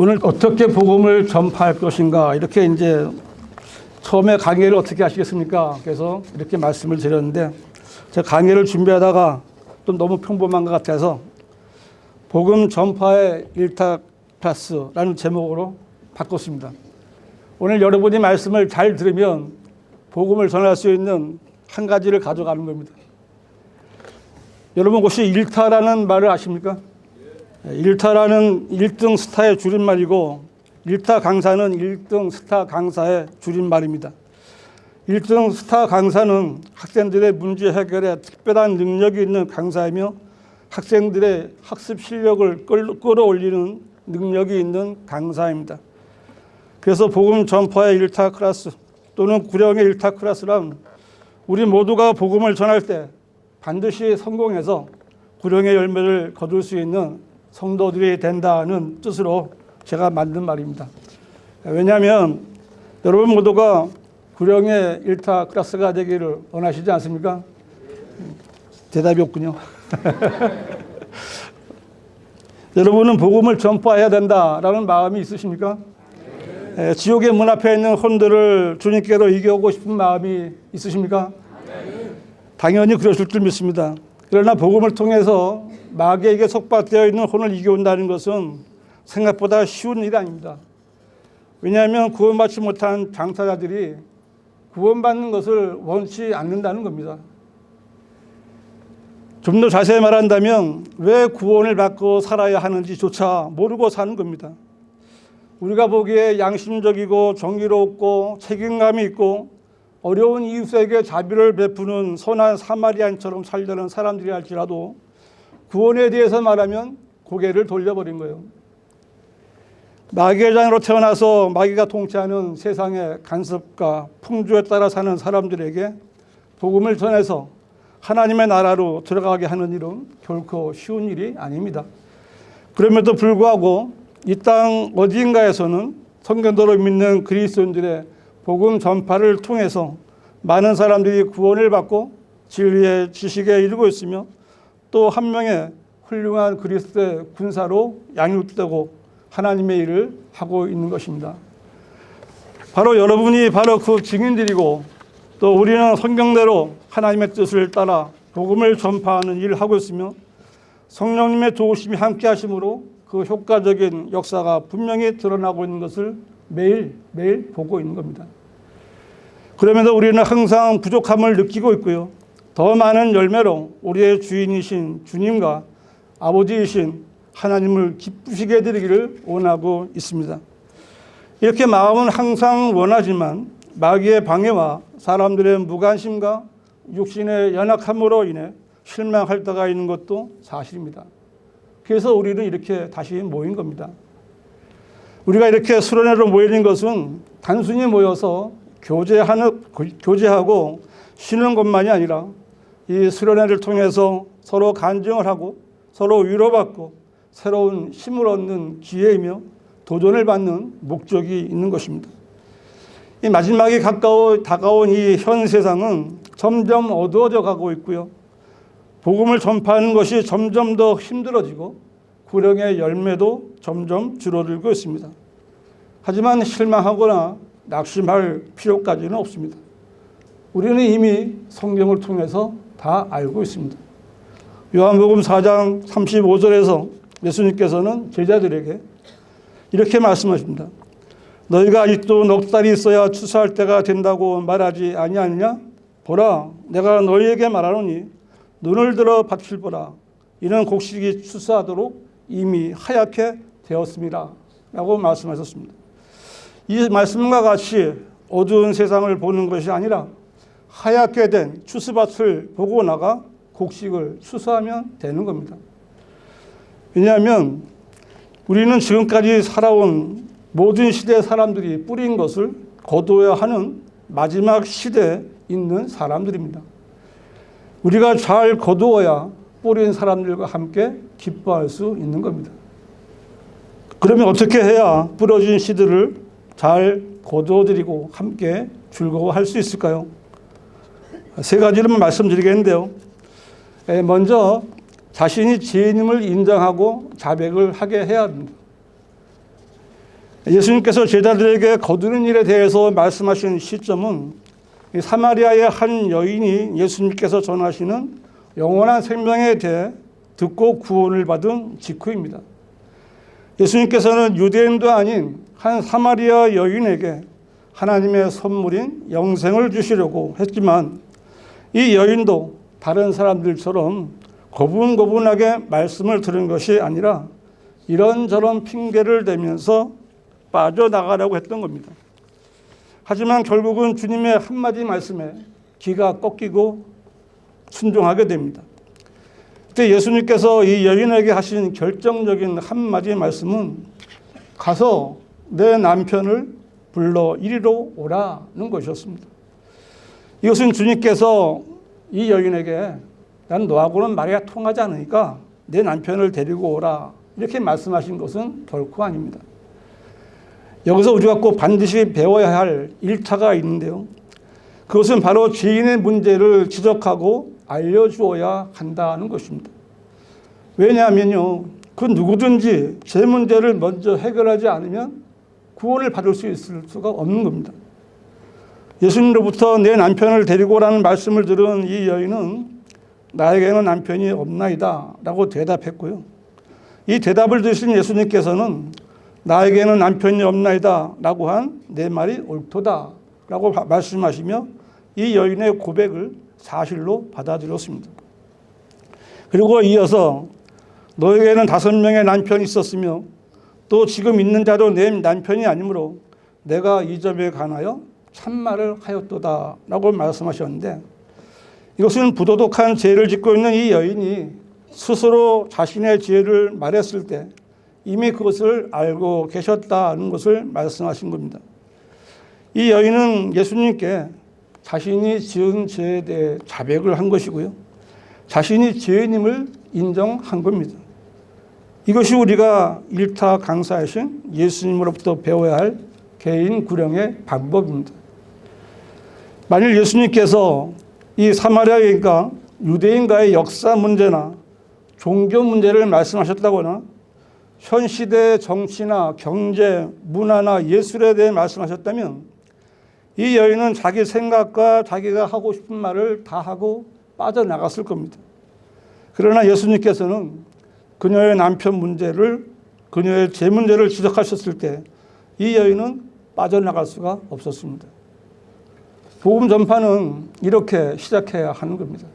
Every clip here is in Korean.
오늘 어떻게 복음을 전파할 것인가, 이렇게 이제 처음에 강의를 어떻게 하시겠습니까? 그래서 이렇게 말씀을 드렸는데, 제가 강의를 준비하다가 좀 너무 평범한 것 같아서 복음 전파의 일타 클래스라는 제목으로 바꿨습니다. 오늘 여러분이 말씀을 잘 들으면 복음을 전할 수 있는 한 가지를 가져가는 겁니다. 여러분 혹시 일타라는 말을 아십니까? 일타라는 1등 스타의 줄임말이고, 일타 강사는 1등 스타 강사의 줄임말입니다. 1등 스타 강사는 학생들의 문제 해결에 특별한 능력이 있는 강사이며 학생들의 학습 실력을 끌어올리는 능력이 있는 강사입니다. 그래서 복음 전파의 일타 클래스 또는 구령의 일타 클래스란 우리 모두가 복음을 전할 때 반드시 성공해서 구령의 열매를 거둘 수 있는 성도들이 된다는 뜻으로 제가 만든 말입니다. 왜냐하면 여러분 모두가 구령의 일타 클래스가 되기를 원하시지 않습니까? 대답이 없군요. 여러분은 복음을 전파해야 된다라는 마음이 있으십니까? 지옥의 문 앞에 있는 혼들을 주님께로 이겨오고 싶은 마음이 있으십니까? 당연히 그러실 줄 믿습니다. 그러나 복음을 통해서 마귀에게 속박되어 있는 혼을 이겨온다는 것은 생각보다 쉬운 일이 아닙니다. 왜냐하면 구원받지 못한 당사자들이 구원받는 것을 원치 않는다는 겁니다. 좀 더 자세히 말한다면 왜 구원을 받고 살아야 하는지조차 모르고 사는 겁니다. 우리가 보기에 양심적이고 정의롭고 책임감이 있고 어려운 이웃에게 자비를 베푸는 선한 사마리아인처럼 살려는 사람들이 할지라도 구원에 대해서 말하면 고개를 돌려버린 거예요. 마귀의 장으로 태어나서 마귀가 통치하는 세상의 간섭과 풍조에 따라 사는 사람들에게 복음을 전해서 하나님의 나라로 들어가게 하는 일은 결코 쉬운 일이 아닙니다. 그럼에도 불구하고 이 땅 어디인가에서는 성경대로 믿는 그리스도인들의 복음 전파를 통해서 많은 사람들이 구원을 받고 진리의 지식에 이르고 있으며 또 한 명의 훌륭한 그리스도의 군사로 양육되고 하나님의 일을 하고 있는 것입니다. 바로 여러분이 바로 그 증인들이고, 또 우리는 성경대로 하나님의 뜻을 따라 복음을 전파하는 일을 하고 있으며 성령님의 도우심이 함께 하심으로 그 효과적인 역사가 분명히 드러나고 있는 것을 매일 보고 있는 겁니다. 그러면서 우리는 항상 부족함을 느끼고 있고요. 더 많은 열매로 우리의 주인이신 주님과 아버지이신 하나님을 기쁘시게 해드리기를 원하고 있습니다. 이렇게 마음은 항상 원하지만 마귀의 방해와 사람들의 무관심과 육신의 연약함으로 인해 실망할 때가 있는 것도 사실입니다. 그래서 우리는 이렇게 다시 모인 겁니다. 우리가 이렇게 수련회로 모이는 것은 단순히 모여서 교제하고 쉬는 것만이 아니라 이 수련회를 통해서 서로 간증을 하고 서로 위로받고 새로운 힘을 얻는 기회이며 도전을 받는 목적이 있는 것입니다. 이 마지막이 다가온 이 현 세상은 점점 어두워져 가고 있고요. 복음을 전파하는 것이 점점 더 힘들어지고 구령의 열매도 점점 줄어들고 있습니다. 하지만 실망하거나 낙심할 필요까지는 없습니다. 우리는 이미 성경을 통해서 다 알고 있습니다. 요한복음 4장 35절에서 예수님께서는 제자들에게 이렇게 말씀하십니다. 너희가 아직도 넉 달이 있어야 추수할 때가 된다고 말하지 아니하느냐? 보라, 내가 너희에게 말하노니 눈을 들어 밭을 보라. 이는 곡식이 추수하도록 이미 하얗게 되었습니다. 라고 말씀하셨습니다. 이 말씀과 같이 어두운 세상을 보는 것이 아니라 하얗게 된 추수밭을 보고 나가 곡식을 추수하면 되는 겁니다. 왜냐하면 우리는 지금까지 살아온 모든 시대의 사람들이 뿌린 것을 거두어야 하는 마지막 시대에 있는 사람들입니다. 우리가 잘 거두어야 뿌린 사람들과 함께 기뻐할 수 있는 겁니다. 그러면 어떻게 해야 부러진 씨들을 잘 거두어드리고 함께 즐거워할 수 있을까요? 세 가지를 말씀드리겠는데요. 먼저 자신이 죄인임을 인정하고 자백을 하게 해야 합니다. 예수님께서 제자들에게 거두는 일에 대해서 말씀하신 시점은 사마리아의 한 여인이 예수님께서 전하시는 영원한 생명에 대해 듣고 구원을 받은 직후입니다. 예수님께서는 유대인도 아닌 한 사마리아 여인에게 하나님의 선물인 영생을 주시려고 했지만 이 여인도 다른 사람들처럼 고분고분하게 말씀을 들은 것이 아니라 이런저런 핑계를 대면서 빠져나가려고 했던 겁니다. 하지만 결국은 주님의 한마디 말씀에 귀가 꺾이고 순종하게 됩니다. 그때 예수님께서 이 여인에게 하신 결정적인 한마디 말씀은 가서 내 남편을 불러 이리로 오라는 것이었습니다. 이것은 주님께서 이 여인에게 난 너하고는 말이 통하지 않으니까 내 남편을 데리고 오라 이렇게 말씀하신 것은 결코 아닙니다. 여기서 우리가 꼭 반드시 배워야 할 1차가 있는데요. 그것은 바로 죄인의 문제를 지적하고 알려주어야 한다는 것입니다. 왜냐하면요, 그 누구든지 제 문제를 먼저 해결하지 않으면 구원을 받을 수 있을 수가 없는 겁니다. 예수님으로부터 내 남편을 데리고 오라는 말씀을 들은 이 여인은 나에게는 남편이 없나이다 라고 대답했고요. 이 대답을 들으신 예수님께서는 나에게는 남편이 없나이다 라고 한 내 말이 옳도다 라고 말씀하시며 이 여인의 고백을 사실로 받아들였습니다. 그리고 이어서 너에게는 5명의 남편이 있었으며 또 지금 있는 자도 내 남편이 아니므로 내가 이 점에 관하여 참말을 하였도다 라고 말씀하셨는데 이것은 부도덕한 죄를 짓고 있는 이 여인이 스스로 자신의 죄를 말했을 때 이미 그것을 알고 계셨다는 것을 말씀하신 겁니다. 이 여인은 예수님께 자신이 지은 죄에 대해 자백을 한 것이고요. 자신이 죄인임을 인정한 겁니다. 이것이 우리가 1타 강사이신 예수님으로부터 배워야 할 개인 구령의 방법입니다. 만일 예수님께서 이 사마리아인과 유대인과의 역사 문제나 종교 문제를 말씀하셨다거나 현 시대의 정치나 경제, 문화나 예술에 대해 말씀하셨다면 이 여인은 자기 생각과 자기가 하고 싶은 말을 다 하고 빠져나갔을 겁니다. 그러나 예수님께서는 그녀의 남편 문제를, 그녀의 죄 문제를 지적하셨을 때 이 여인은 빠져나갈 수가 없었습니다. 복음 전파는 이렇게 시작해야 하는 겁니다.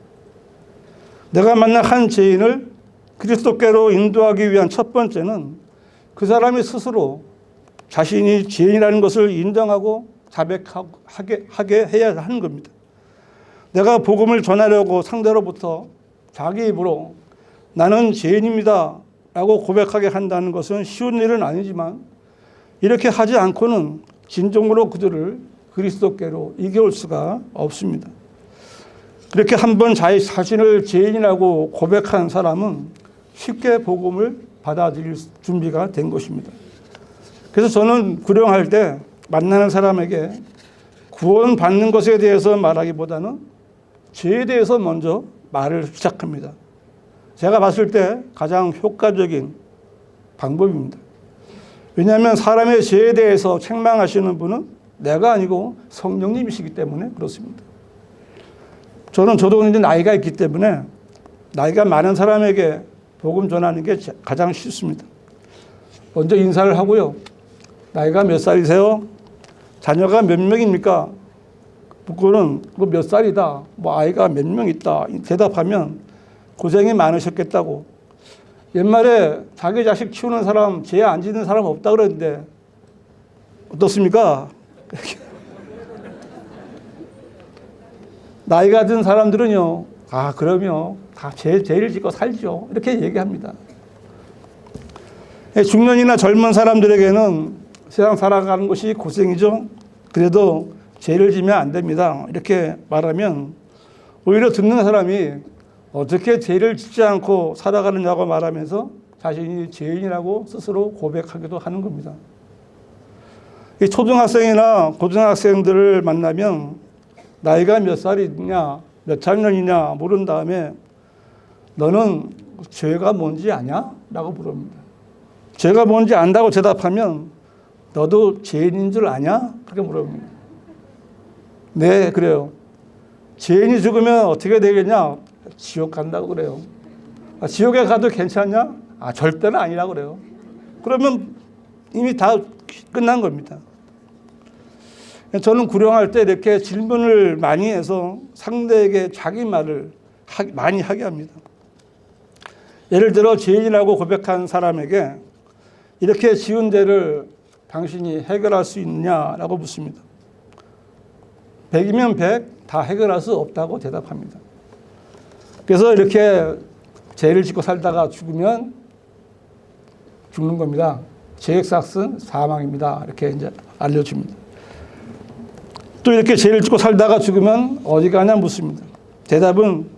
내가 만난 한 죄인을 그리스도께로 인도하기 위한 첫 번째는 그 사람이 스스로 자신이 죄인이라는 것을 인정하고 자백하게 해야 하는 겁니다. 내가 복음을 전하려고 상대로부터 자기 입으로 나는 죄인입니다 라고 고백하게 한다는 것은 쉬운 일은 아니지만 이렇게 하지 않고는 진정으로 그들을 그리스도께로 이겨올 수가 없습니다. 그렇게 한번 자신을 죄인이라고 고백한 사람은 쉽게 복음을 받아들일 준비가 된 것입니다. 그래서 저는 구령할 때 만나는 사람에게 구원받는 것에 대해서 말하기보다는 죄에 대해서 먼저 말을 시작합니다. 제가 봤을 때 가장 효과적인 방법입니다. 왜냐하면 사람의 죄에 대해서 책망하시는 분은 내가 아니고 성령님이시기 때문에 그렇습니다. 저도 이제 나이가 있기 때문에 나이가 많은 사람에게 복음 전하는 게 가장 쉽습니다. 먼저 인사를 하고요. 나이가 몇 살이세요? 자녀가 몇 명입니까? 그거는 몇 살이다. 아이가 몇 명 있다. 대답하면 고생이 많으셨겠다고. 옛말에 자기 자식 키우는 사람, 죄 안 짓는 사람 없다 그러는데 어떻습니까? 나이가 든 사람들은요, 그러면 다 죄를 짓고 살죠. 이렇게 얘기합니다. 중년이나 젊은 사람들에게는 세상 살아가는 것이 고생이죠. 그래도 죄를 지면 안 됩니다. 이렇게 말하면 오히려 듣는 사람이 어떻게 죄를 짓지 않고 살아가느냐고 말하면서 자신이 죄인이라고 스스로 고백하기도 하는 겁니다. 이 초등학생이나 고등학생들을 만나면 나이가 몇 살이냐, 몇 학년이냐 물은 다음에 너는 죄가 뭔지 아냐? 라고 물습니다. 죄가 뭔지 안다고 대답하면 너도 죄인인 줄 아냐? 그렇게 물어봅니다. 네, 그래요. 죄인이 죽으면 어떻게 되겠냐? 지옥 간다고 그래요. 지옥에 가도 괜찮냐? 절대는 아니라고 그래요. 그러면 이미 다 끝난 겁니다. 저는 구령할 때 이렇게 질문을 많이 해서 상대에게 자기 말을 많이 하게 합니다. 예를 들어 죄인이라고 고백한 사람에게 이렇게 지은 죄를 당신이 해결할 수 있냐라고 묻습니다. 100이면 100 다 해결할 수 없다고 대답합니다. 그래서 이렇게 죄를 짓고 살다가 죽으면 죽는 겁니다. 죄의 삭은 사망입니다. 이렇게 이제 알려줍니다. 또 이렇게 죄를 짓고 살다가 죽으면 어디 가냐 묻습니다. 대답은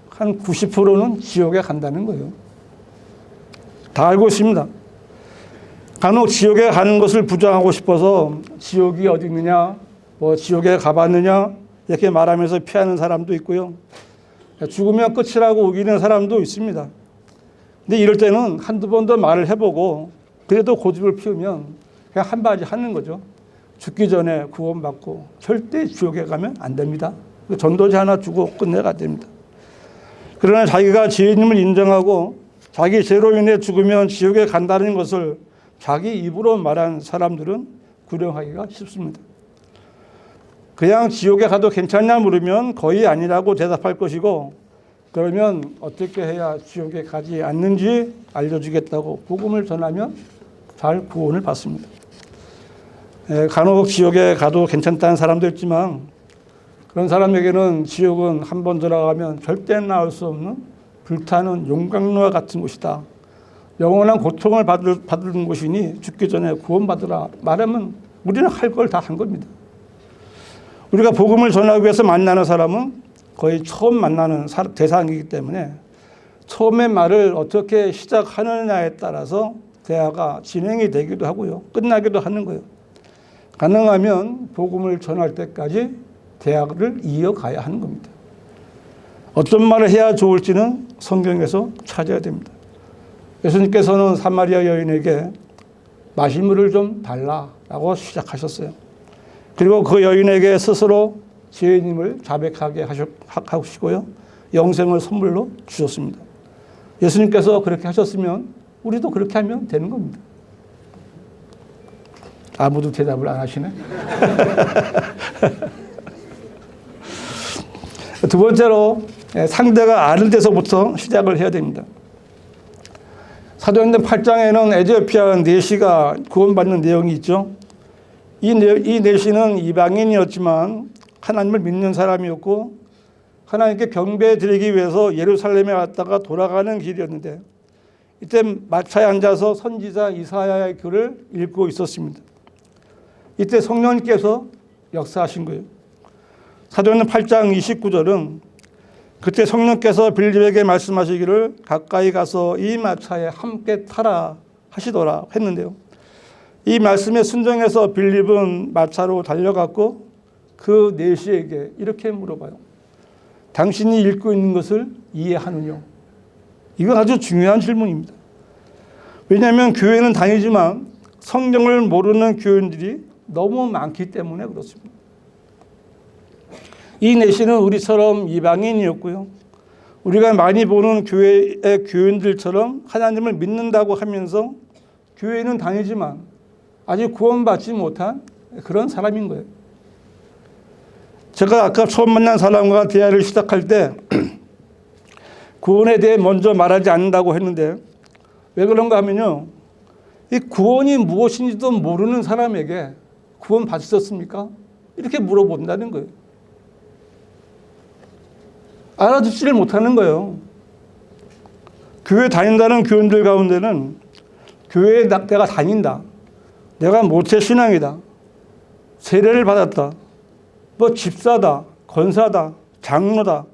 한 90%는 지옥에 간다는 거예요. 다 알고 있습니다. 간혹 지옥에 가는 것을 부정하고 싶어서 지옥이 어디 있느냐, 지옥에 가봤느냐 이렇게 말하면서 피하는 사람도 있고요. 죽으면 끝이라고 우기는 사람도 있습니다. 근데 이럴 때는 한두 번 더 말을 해보고 그래도 고집을 피우면 그냥 한마디 하는 거죠. 죽기 전에 구원받고 절대 지옥에 가면 안 됩니다. 전도지 하나 주고 끝내야 됩니다. 그러나 자기가 죄인임을 인정하고 자기 죄로 인해 죽으면 지옥에 간다는 것을 자기 입으로 말한 사람들은 구령하기가 쉽습니다. 그냥 지옥에 가도 괜찮냐 물으면 거의 아니라고 대답할 것이고 그러면 어떻게 해야 지옥에 가지 않는지 알려주겠다고 복음을 전하면 잘 구원을 받습니다. 간혹 지옥에 가도 괜찮다는 사람도 있지만 그런 사람에게는 지옥은 한 번 들어가면 절대 나올 수 없는 불타는 용광로와 같은 곳이다. 영원한 고통을 받는 곳이니 죽기 전에 구원받으라 말하면 우리는 할 걸 다 한 겁니다. 우리가 복음을 전하기 위해서 만나는 사람은 거의 처음 만나는 대상이기 때문에 처음의 말을 어떻게 시작하느냐에 따라서 대화가 진행이 되기도 하고요. 끝나기도 하는 거예요. 가능하면 복음을 전할 때까지 대화를 이어가야 하는 겁니다. 어떤 말을 해야 좋을지는 성경에서 찾아야 됩니다. 예수님께서는 사마리아 여인에게 마실 물을 좀 달라라고 시작하셨어요. 그리고 그 여인에게 스스로 죄인임을 자백하게 하시고요. 영생을 선물로 주셨습니다. 예수님께서 그렇게 하셨으면 우리도 그렇게 하면 되는 겁니다. 아무도 대답을 안 하시네. 두 번째로 상대가 아는 데서부터 시작을 해야 됩니다. 사도행전 8장에는 에티오피아 내시가 구원받는 내용이 있죠. 이 내시는 이방인이었지만 하나님을 믿는 사람이었고 하나님께 경배 드리기 위해서 예루살렘에 왔다가 돌아가는 길이었는데 이때 마차에 앉아서 선지자 이사야의 글을 읽고 있었습니다. 이때 성령님께서 역사하신 거예요. 사도행전 8장 29절은 그때 성령께서 빌립에게 말씀하시기를 가까이 가서 이 마차에 함께 타라 하시더라 했는데요. 이 말씀에 순종해서 빌립은 마차로 달려갔고 그 내시에게 이렇게 물어봐요. 당신이 읽고 있는 것을 이해하느냐? 이건 아주 중요한 질문입니다. 왜냐하면 교회는 다니지만 성경을 모르는 교인들이 너무 많기 때문에 그렇습니다. 이 내시는 우리처럼 이방인이었고요. 우리가 많이 보는 교회의 교인들처럼 하나님을 믿는다고 하면서 교회는 다니지만 아직 구원받지 못한 그런 사람인 거예요. 제가 아까 처음 만난 사람과 대화를 시작할 때 구원에 대해 먼저 말하지 않는다고 했는데 왜 그런가 하면요. 이 구원이 무엇인지도 모르는 사람에게 구원 받으셨습니까? 이렇게 물어본다는 거예요. 알아듣지를 못하는 거예요. 교회 다닌다는 교인들 가운데는 교회에 내가 다닌다. 내가 모태신앙이다. 세례를 받았다. 집사다. 권사다. 장로다.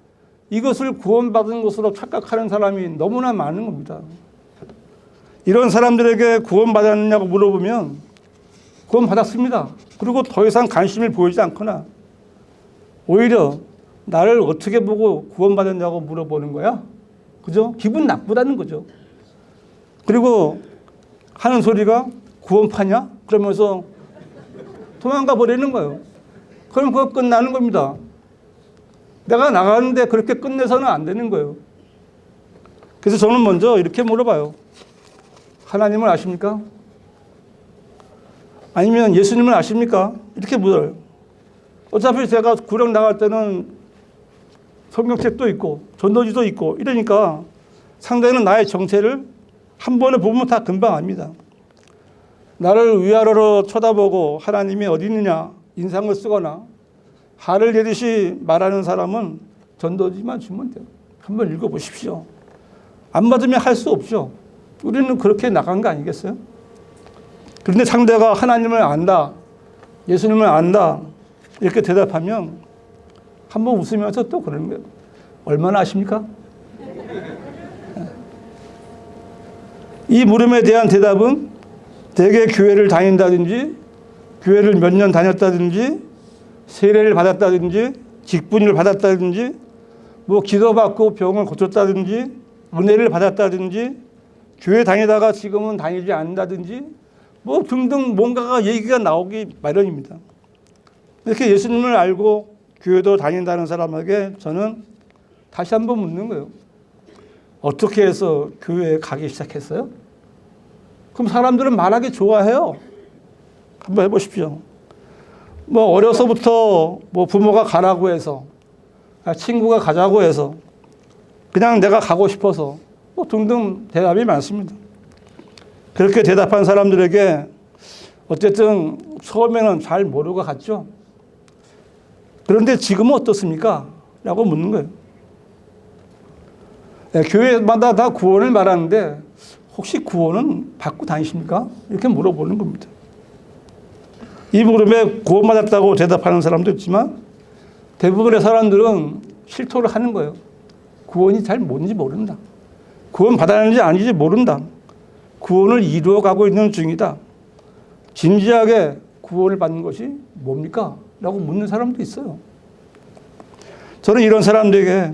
이것을 구원받은 것으로 착각하는 사람이 너무나 많은 겁니다. 이런 사람들에게 구원받았느냐고 물어보면 구원받았습니다. 그리고 더 이상 관심을 보이지 않거나 오히려 나를 어떻게 보고 구원받았냐고 물어보는 거야. 그죠? 기분 나쁘다는 거죠. 그리고 하는 소리가 구원파냐? 그러면서 도망가 버리는 거예요. 그럼 그거 끝나는 겁니다. 내가 나가는데 그렇게 끝내서는 안 되는 거예요. 그래서 저는 먼저 이렇게 물어봐요. 하나님을 아십니까? 아니면 예수님을 아십니까? 이렇게 물어요. 어차피 제가 구령 나갈 때는 성경책도 있고 전도지도 있고 이러니까 상대는 나의 정체를 한 번에 보면 다 금방 압니다. 나를 위아래로 쳐다보고 하나님이 어디 있느냐 인상을 쓰거나 하를 내듯이 말하는 사람은 전도지만 주면 돼요. 한번 읽어보십시오. 안 받으면 할 수 없죠. 우리는 그렇게 나간 거 아니겠어요? 그런데 상대가 하나님을 안다, 예수님을 안다 이렇게 대답하면 한번 웃으면서 또 그러는 거예요. 얼마나 아십니까? 이 물음에 대한 대답은 대개 교회를 다닌다든지 교회를 몇 년 다녔다든지 세례를 받았다든지 직분을 받았다든지 뭐 기도받고 병을 고쳤다든지 은혜를 받았다든지 교회 다니다가 지금은 다니지 않는다든지 뭐 등등 뭔가가 얘기가 나오기 마련입니다. 이렇게 예수님을 알고 교회도 다닌다는 사람에게 저는 다시 한번 묻는 거예요. 어떻게 해서 교회에 가기 시작했어요? 그럼 사람들은 말하기 좋아해요. 한번 해보십시오. 뭐 어려서부터 뭐 부모가 가라고 해서 친구가 가자고 해서 그냥 내가 가고 싶어서 뭐 등등 대답이 많습니다. 그렇게 대답한 사람들에게 어쨌든 처음에는 잘 모르고 갔죠. 그런데 지금은 어떻습니까? 라고 묻는 거예요. 네, 교회마다 다 구원을 말하는데 혹시 구원은 받고 다니십니까? 이렇게 물어보는 겁니다. 이 물음에 구원받았다고 대답하는 사람도 있지만 대부분의 사람들은 실토를 하는 거예요. 구원이 잘 뭔지 모른다. 구원 받았는지 아닌지 모른다. 구원을 이루어가고 있는 중이다. 진지하게 구원을 받는 것이 뭡니까? 라고 묻는 사람도 있어요. 저는 이런 사람들에게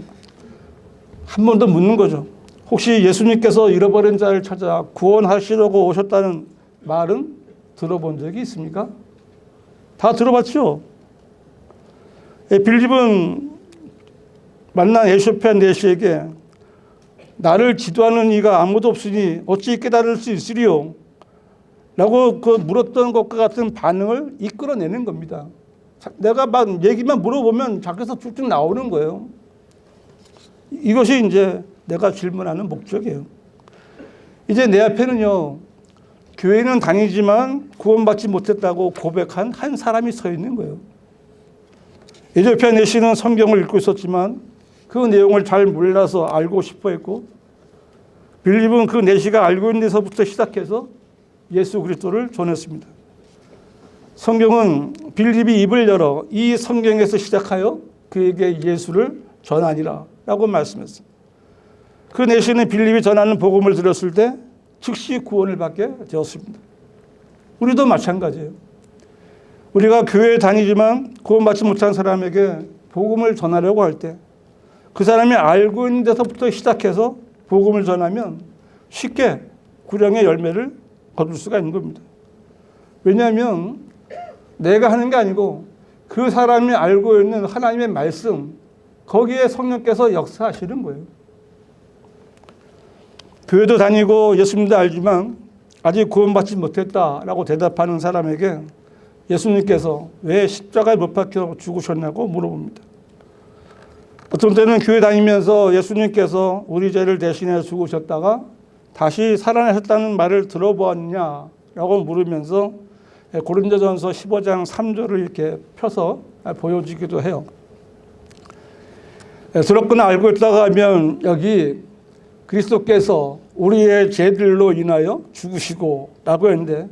한 번 더 묻는 거죠. 혹시 예수님께서 잃어버린 자를 찾아 구원하시려고 오셨다는 말은 들어본 적이 있습니까? 다 들어봤죠? 빌립은 만난 에쇼피아 내시에게 나를 지도하는 이가 아무도 없으니 어찌 깨달을 수 있으리요? 라고 그 물었던 것과 같은 반응을 이끌어내는 겁니다. 내가 막 얘기만 물어보면 자기서 쭉쭉 나오는 거예요. 이것이 이제 내가 질문하는 목적이에요. 이제 내 앞에는요, 교회는 다니지만 구원받지 못했다고 고백한 한 사람이 서 있는 거예요. 에쇼피아 내시는 성경을 읽고 있었지만 그 내용을 잘 몰라서 알고 싶어 했고, 빌립은 그 내시가 알고 있는 데서부터 시작해서 예수 그리스도를 전했습니다. 성경은 빌립이 입을 열어 이 성경에서 시작하여 그에게 예수를 전하니라 라고 말씀했습니다. 그 내시는 빌립이 전하는 복음을 들었을 때 즉시 구원을 받게 되었습니다. 우리도 마찬가지예요. 우리가 교회에 다니지만 구원받지 못한 사람에게 복음을 전하려고 할 때 그 사람이 알고 있는 데서부터 시작해서 복음을 전하면 쉽게 구령의 열매를 거둘 수가 있는 겁니다. 왜냐하면 내가 하는 게 아니고 그 사람이 알고 있는 하나님의 말씀, 거기에 성령께서 역사하시는 거예요. 교회도 다니고 예수님도 알지만 아직 구원받지 못했다라고 대답하는 사람에게 예수님께서 왜 십자가에 못 박혀 죽으셨냐고 물어봅니다. 어떤 때는 교회 다니면서 예수님께서 우리 죄를 대신해 죽으셨다가 다시 살아나셨다는 말을 들어보았냐라고 물으면서 고린도전서 15장 3절을 이렇게 펴서 보여주기도 해요. 들었거나 알고 있다가 하면 여기 그리스도께서 우리의 죄들로 인하여 죽으시고 라고 했는데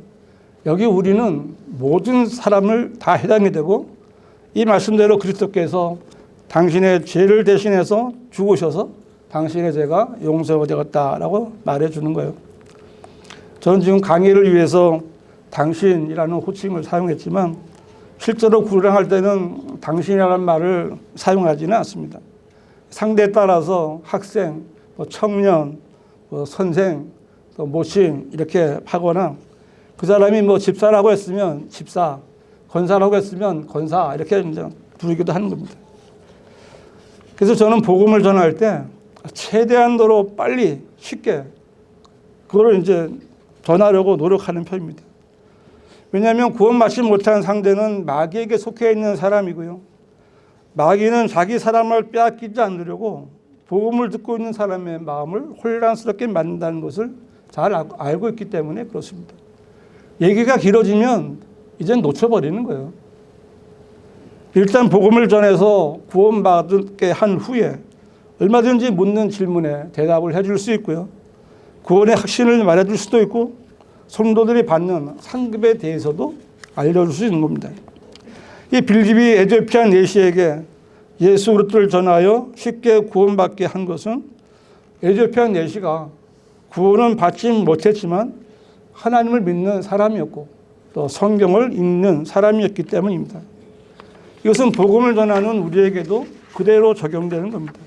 여기 우리는 모든 사람을 다 해당이 되고 이 말씀대로 그리스도께서 당신의 죄를 대신해서 죽으셔서 당신의 죄가 용서가 되었다라고 말해주는 거예요. 저는 지금 강의를 위해서 당신이라는 호칭을 사용했지만 실제로 구령할 때는 당신이라는 말을 사용하지는 않습니다. 상대에 따라서 학생, 청년, 선생, 모친 이렇게 하거나 그 사람이 뭐 집사라고 했으면 집사, 권사라고 했으면 권사 이렇게 이제 부르기도 하는 겁니다. 그래서 저는 복음을 전할 때 최대한도로 빨리 쉽게 그걸 이제 전하려고 노력하는 편입니다. 왜냐하면 구원받지 못한 상대는 마귀에게 속해 있는 사람이고요. 마귀는 자기 사람을 빼앗기지 않으려고 복음을 듣고 있는 사람의 마음을 혼란스럽게 만든다는 것을 잘 알고 있기 때문에 그렇습니다. 얘기가 길어지면 이젠 놓쳐버리는 거예요. 일단 복음을 전해서 구원받게 한 후에 얼마든지 묻는 질문에 대답을 해줄 수 있고요. 구원의 확신을 말해줄 수도 있고 성도들이 받는 상급에 대해서도 알려줄 수 있는 겁니다. 이 빌립이 에티오피아 내시에게 예수 그리스도를 전하여 쉽게 구원받게 한 것은 에티오피아 내시가 구원은 받지 못했지만 하나님을 믿는 사람이었고 또 성경을 읽는 사람이었기 때문입니다. 이것은 복음을 전하는 우리에게도 그대로 적용되는 겁니다.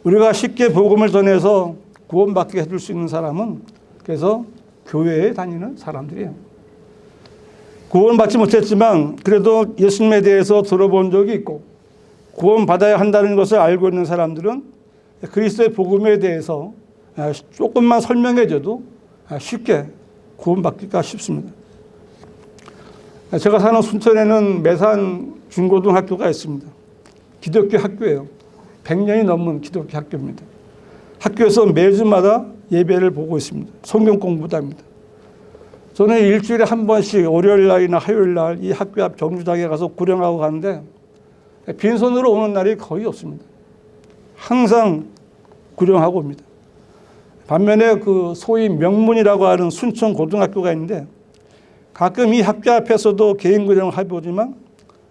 우리가 쉽게 복음을 전해서 구원받게 해줄 수 있는 사람은 그래서 교회에 다니는 사람들이에요. 구원받지 못했지만 그래도 예수님에 대해서 들어본 적이 있고 구원받아야 한다는 것을 알고 있는 사람들은 그리스도의 복음에 대해서 조금만 설명해 줘도 쉽게 구원받기가 쉽습니다. 제가 사는 순천에는 매산 중고등학교가 있습니다. 기독교 학교예요. 100년이 넘은 기독교 학교입니다. 학교에서 매주마다 예배를 보고 있습니다. 성경 공부도 합니다. 저는 일주일에 한 번씩 월요일 날이나 화요일 날 이 학교 앞 정주장에 가서 구령하고 가는데 빈손으로 오는 날이 거의 없습니다. 항상 구령하고 옵니다. 반면에 그 소위 명문이라고 하는 순천 고등학교가 있는데 가끔 이 학교 앞에서도 개인 구령을 해보지만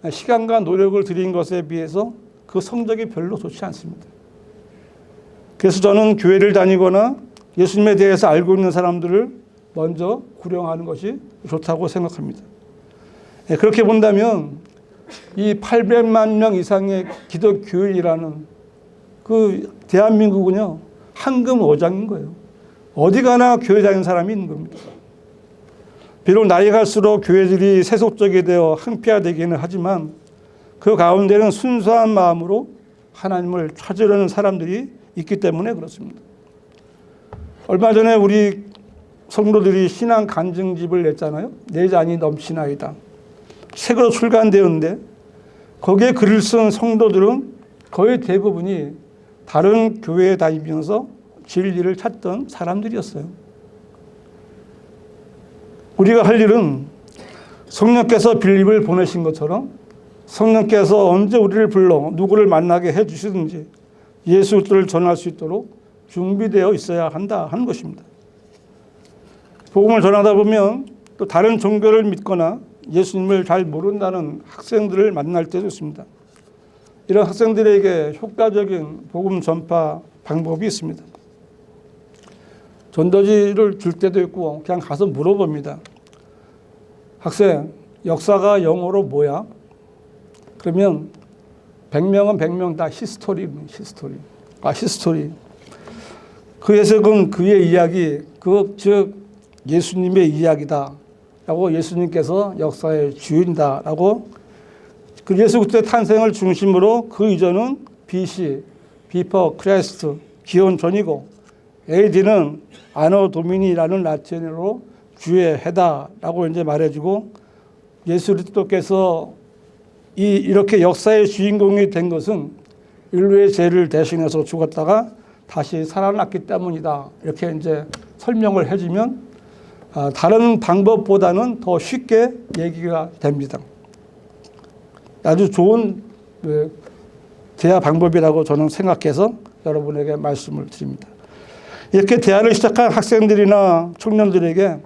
시간과 노력을 들인 것에 비해서 그 성적이 별로 좋지 않습니다. 그래서 저는 교회를 다니거나 예수님에 대해서 알고 있는 사람들을 먼저 구령하는 것이 좋다고 생각합니다. 그렇게 본다면 이 800만 명 이상의 기독교인이라는 그 대한민국은요 황금 오장인 거예요. 어디 가나 교회 다니는 사람이 있는 겁니다. 비록 나이가 갈수록 교회들이 세속적이 되어 항폐화되기는 하지만 그 가운데는 순수한 마음으로 하나님을 찾으려는 사람들이 있기 때문에 그렇습니다. 얼마 전에 우리 성도들이 신앙 간증집을 냈잖아요. 내 잔이 넘치나이다. 책으로 출간되었는데 거기에 글을 쓴 성도들은 거의 대부분이 다른 교회에 다니면서 진리를 찾던 사람들이었어요. 우리가 할 일은 성령께서 빌립을 보내신 것처럼 성령께서 언제 우리를 불러 누구를 만나게 해주시든지 예수 그리스도를 전할 수 있도록 준비되어 있어야 한다 하는 것입니다. 복음을 전하다 보면 또 다른 종교를 믿거나 예수님을 잘 모른다는 학생들을 만날 때도 있습니다. 이런 학생들에게 효과적인 복음 전파 방법이 있습니다. 전도지를 줄 때도 있고 그냥 가서 물어봅니다. 학생, 역사가 영어로 뭐야? 그러면 100명은 100명 다 히스토리. 히스토리. 그 해석은 그의 이야기, 즉 예수님의 이야기다 라고 예수님께서 역사의 주인다라고 그 예수 그리스도의 탄생을 중심으로 그 이전은 BC, 비퍼 크라이스트, 기원 전이고 AD는 아노 도미니라는 라틴어로 주의 해다라고 이제 말해주고 예수 그리스도께서 이렇게 역사의 주인공이 된 것은 인류의 죄를 대신해서 죽었다가 다시 살아났기 때문이다. 이렇게 이제 설명을 해주면 다른 방법보다는 더 쉽게 얘기가 됩니다. 아주 좋은 대화 방법이라고 저는 생각해서 여러분에게 말씀을 드립니다. 이렇게 대화를 시작한 학생들이나 청년들에게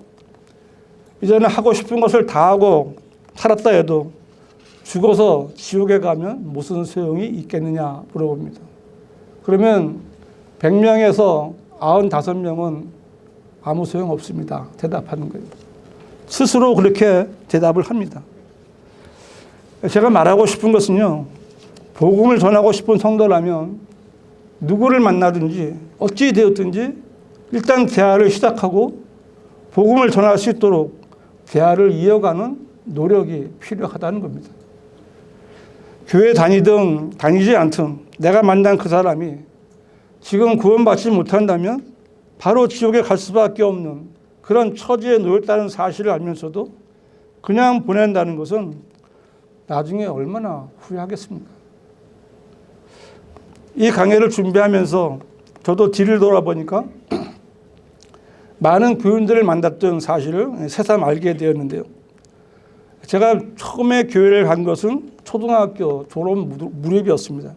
이제는 하고 싶은 것을 다 하고 살았다 해도 죽어서 지옥에 가면 무슨 소용이 있겠느냐 물어봅니다. 그러면 100명에서 95명은 아무 소용 없습니다. 대답하는 거예요. 스스로 그렇게 대답을 합니다. 제가 말하고 싶은 것은요. 복음을 전하고 싶은 성도라면 누구를 만나든지 어찌 되었든지 일단 대화를 시작하고 복음을 전할 수 있도록 대화를 이어가는 노력이 필요하다는 겁니다. 교회 다니든 다니지 않든 내가 만난 그 사람이 지금 구원받지 못한다면 바로 지옥에 갈 수밖에 없는 그런 처지에 놓였다는 사실을 알면서도 그냥 보낸다는 것은 나중에 얼마나 후회하겠습니까? 이 강의를 준비하면서 저도 뒤를 돌아보니까 많은 교인들을 만났던 사실을 새삼 알게 되었는데요. 제가 처음에 교회를 간 것은 초등학교 졸업 무렵이었습니다.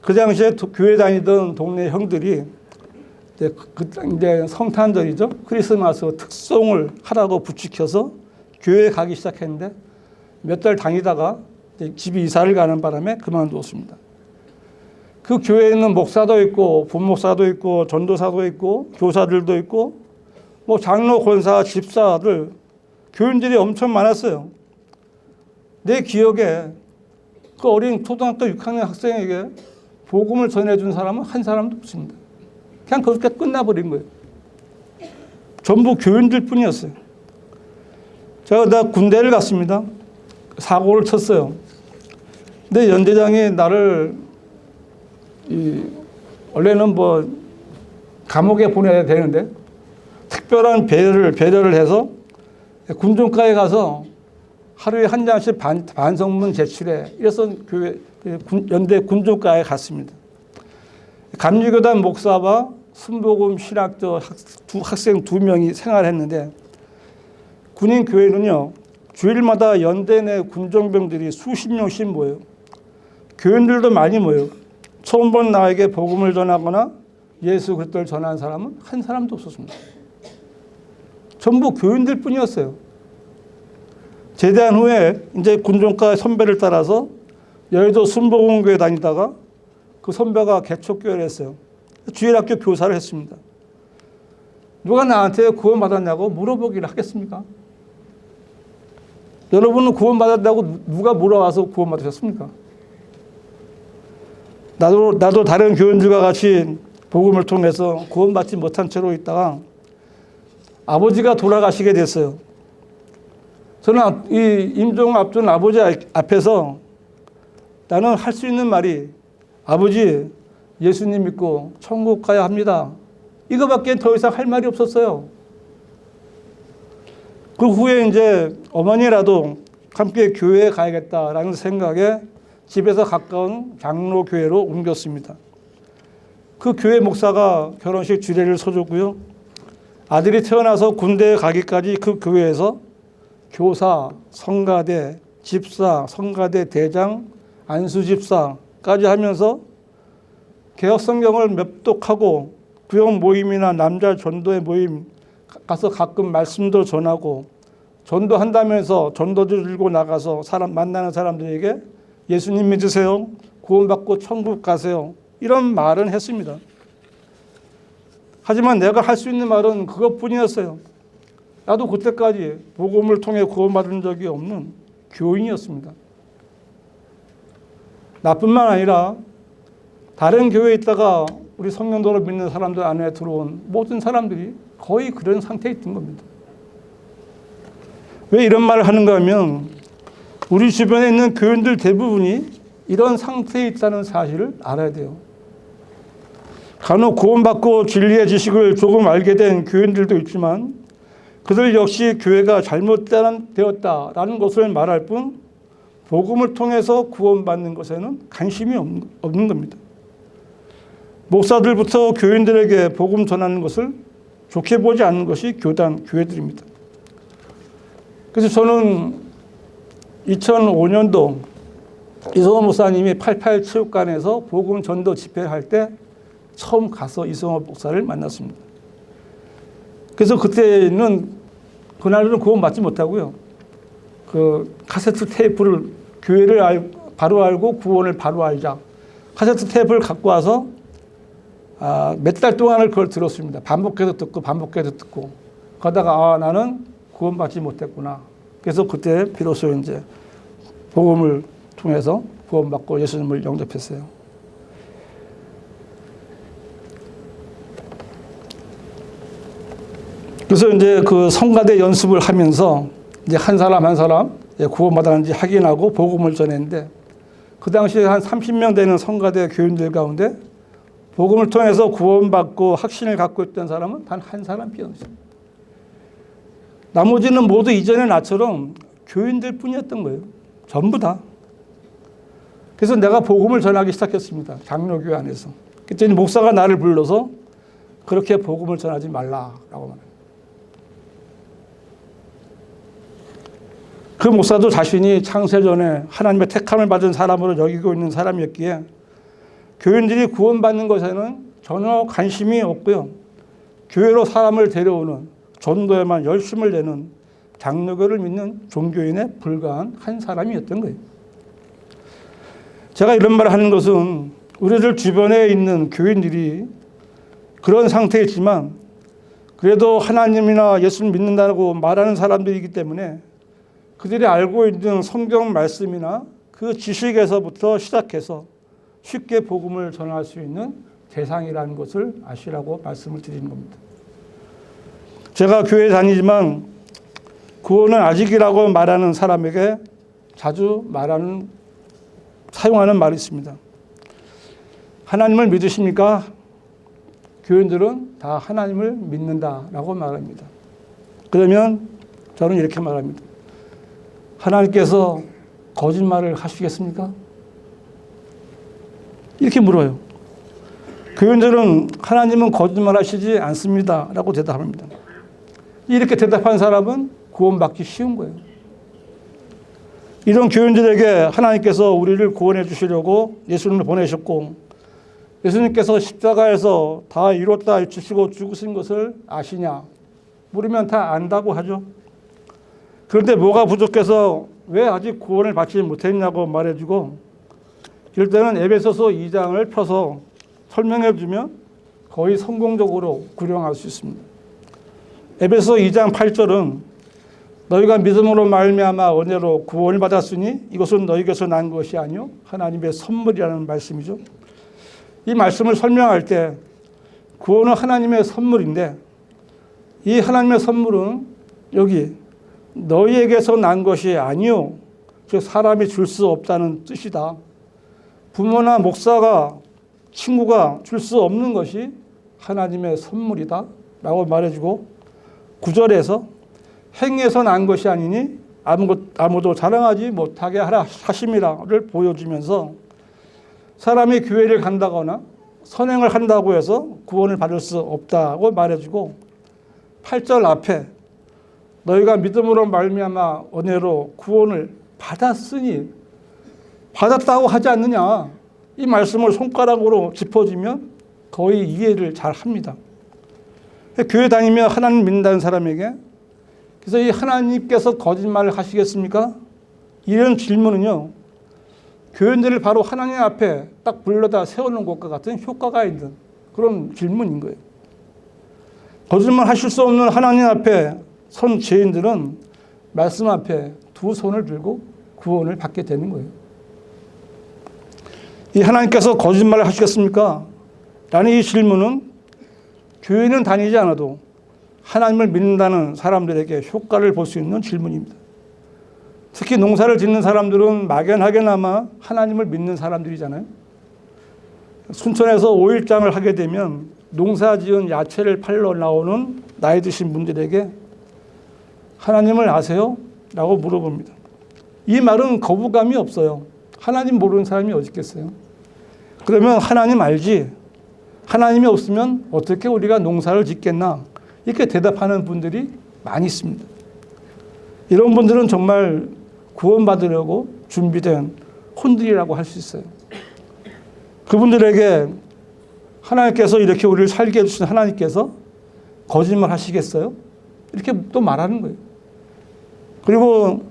그 당시에 교회 다니던 동네 형들이 이제 성탄절이죠. 크리스마스 특송을 하라고 부추겨서 교회에 가기 시작했는데 몇 달 다니다가 집이 이사를 가는 바람에 그만두었습니다. 그 교회에는 목사도 있고 부목사도 있고 전도사도 있고 교사들도 있고 뭐 장로, 권사, 집사들 교인들이 엄청 많았어요. 내 기억에 그 어린 초등학교 6학년 학생에게 복음을 전해준 사람은 한 사람도 없습니다. 그냥 그렇게 끝나버린 거예요. 전부 교인들 뿐이었어요. 나 군대를 갔습니다. 사고를 쳤어요. 근데 연대장이 나를 원래는 뭐 감옥에 보내야 되는데 특별한 배려를 해서 군종가에 가서 하루에 한 장씩 반성문 제출해. 이래서 연대 군종가에 갔습니다. 감리교단 목사와 순복음 신학교 학생 2명이 생활했는데 군인 교회는요. 주일마다 연대 내 군종병들이 수십 명씩 모여요. 교인들도 많이 모여요. 처음 본 나에게 복음을 전하거나 예수 그리스도를 전한 사람은 한 사람도 없었습니다. 전부 교인들 뿐이었어요. 제대한 후에 이제 군종과 선배를 따라서 여의도 순복음교회 다니다가 그 선배가 개척교회를 했어요. 주일학교 교사를 했습니다. 누가 나한테 구원받았냐고 물어보기를 하겠습니까? 여러분은 구원받았다고 누가 물어와서 구원받으셨습니까? 나도 다른 교인들과 같이 복음을 통해서 구원받지 못한 채로 있다가 아버지가 돌아가시게 됐어요. 저는 이 임종 앞둔 아버지 앞에서 나는 할 수 있는 말이 아버지 예수님 믿고 천국 가야 합니다. 이거밖에 더 이상 할 말이 없었어요. 그 후에 이제 어머니라도 함께 교회에 가야겠다라는 생각에 집에서 가까운 장로교회로 옮겼습니다. 그 교회 목사가 결혼식 주례를 서줬고요. 아들이 태어나서 군대에 가기까지 그 교회에서 교사, 성가대, 집사, 성가대 대장, 안수집사까지 하면서 개혁성경을 맵독하고 구역 모임이나 남자 전도회 모임 가서 가끔 말씀도 전하고 전도한다면서 전도지 들고 나가서 만나는 사람들에게 예수님 믿으세요. 구원받고 천국 가세요. 이런 말은 했습니다. 하지만 내가 할 수 있는 말은 그것뿐이었어요. 나도 그때까지 복음을 통해 구원받은 적이 없는 교인이었습니다. 나뿐만 아니라 다른 교회에 있다가 우리 성령도를 믿는 사람들 안에 들어온 모든 사람들이 거의 그런 상태에 있던 겁니다. 왜 이런 말을 하는가 하면 우리 주변에 있는 교인들 대부분이 이런 상태에 있다는 사실을 알아야 돼요. 간혹 구원받고 진리의 지식을 조금 알게 된 교인들도 있지만 그들 역시 교회가 잘못되었다라는 것을 말할 뿐 복음을 통해서 구원받는 것에는 관심이 없는 겁니다. 목사들부터 교인들에게 복음 전하는 것을 좋게 보지 않는 것이 교회들입니다. 그래서 저는 2005년도 이성호 목사님이 88 체육관에서 복음 전도 집회를 할 때 처음 가서 이성호 목사를 만났습니다. 그래서 그날은 구원받지 못하고요. 그 카세트 테이프를 교회를 바로 알고 구원을 바로 알자. 카세트 테이프를 갖고 와서 몇 달 동안을 그걸 들었습니다. 반복해서 듣고. 그러다가 나는 구원받지 못했구나. 그래서 그때 비로소 이제 복음을 통해서 구원받고 예수님을 영접했어요. 그래서 이제 그 성가대 연습을 하면서 이제 한 사람 한 사람 구원받았는지 확인하고 복음을 전했는데, 그 당시에 한 30명 되는 성가대 교인들 가운데 복음을 통해서 구원받고 확신을 갖고 있던 사람은 단 한 사람 비었습니다. 나머지는 모두 이전에 나처럼 교인들 뿐이었던 거예요. 전부 다. 그래서 내가 복음을 전하기 시작했습니다. 장로교회 안에서. 그때 목사가 나를 불러서 그렇게 복음을 전하지 말라라고 말해요. 그 목사도 자신이 창세전에 하나님의 택함을 받은 사람으로 여기고 있는 사람이었기에 교인들이 구원받는 것에는 전혀 관심이 없고요. 교회로 사람을 데려오는 전도에만 열심을 내는 장로교를 믿는 종교인에 불과한 한 사람이었던 거예요. 제가 이런 말을 하는 것은 우리들 주변에 있는 교인들이 그런 상태이지만 그래도 하나님이나 예수를 믿는다고 말하는 사람들이기 때문에 그들이 알고 있는 성경 말씀이나 그 지식에서부터 시작해서 쉽게 복음을 전할 수 있는 대상이라는 것을 아시라고 말씀을 드리는 겁니다. 제가 교회 다니지만 구원은 아직이라고 말하는 사람에게 자주 사용하는 말이 있습니다. 하나님을 믿으십니까? 교인들은 다 하나님을 믿는다라고 말합니다. 그러면 저는 이렇게 말합니다. 하나님께서 거짓말을 하시겠습니까? 이렇게 물어요. 교인들은 하나님은 거짓말하시지 않습니다 라고 대답합니다. 이렇게 대답한 사람은 구원받기 쉬운 거예요. 이런 교인들에게 하나님께서 우리를 구원해 주시려고 예수님을 보내셨고 예수님께서 십자가에서 다 이뤘다 해주시고 죽으신 것을 아시냐 물으면 다 안다고 하죠. 그런데 뭐가 부족해서 왜 아직 구원을 받지 못했냐고 말해주고 이럴 때는 에베소서 2장을 펴서 설명해 주면 거의 성공적으로 구령할 수 있습니다. 에베소 2장 8절은 너희가 믿음으로 말미암아 은혜로 구원을 받았으니 이것은 너희에게서 난 것이 아니요 하나님의 선물이라는 말씀이죠. 이 말씀을 설명할 때 구원은 하나님의 선물인데 이 하나님의 선물은 여기 너희에게서 난 것이 아니요 즉 사람이 줄 수 없다는 뜻이다. 부모나 목사가 친구가 줄 수 없는 것이 하나님의 선물이다 라고 말해주고 9절에서 행해서 난 것이 아니니 아무도 자랑하지 못하게 하라 하심이라를 보여주면서 사람이 교회를 간다거나 선행을 한다고 해서 구원을 받을 수 없다고 말해주고 8절 앞에 너희가 믿음으로 말미암아 은혜로 구원을 받았으니 받았다고 하지 않느냐 이 말씀을 손가락으로 짚어주면 거의 이해를 잘 합니다. 교회 다니며 하나님 믿는다는 사람에게 그래서 이 하나님께서 거짓말을 하시겠습니까? 이런 질문은요 교인들을 바로 하나님 앞에 딱 불러다 세우는 것과 같은 효과가 있는 그런 질문인 거예요. 거짓말 하실 수 없는 하나님 앞에 선 죄인들은 말씀 앞에 두 손을 들고 구원을 받게 되는 거예요. 이 하나님께서 거짓말을 하시겠습니까? 라는 이 질문은 교회는 다니지 않아도 하나님을 믿는다는 사람들에게 효과를 볼 수 있는 질문입니다. 특히 농사를 짓는 사람들은 막연하게나마 하나님을 믿는 사람들이잖아요. 순천에서 5일장을 하게 되면 농사 지은 야채를 팔러 나오는 나이 드신 분들에게 하나님을 아세요? 라고 물어봅니다. 이 말은 거부감이 없어요. 하나님 모르는 사람이 어디 있겠어요? 그러면 하나님 알지? 하나님이 없으면 어떻게 우리가 농사를 짓겠나? 이렇게 대답하는 분들이 많이 있습니다. 이런 분들은 정말 구원받으려고 준비된 혼들이라고 할 수 있어요. 그분들에게 하나님께서 이렇게 우리를 살게 해주신 하나님께서 거짓말 하시겠어요? 이렇게 또 말하는 거예요. 그리고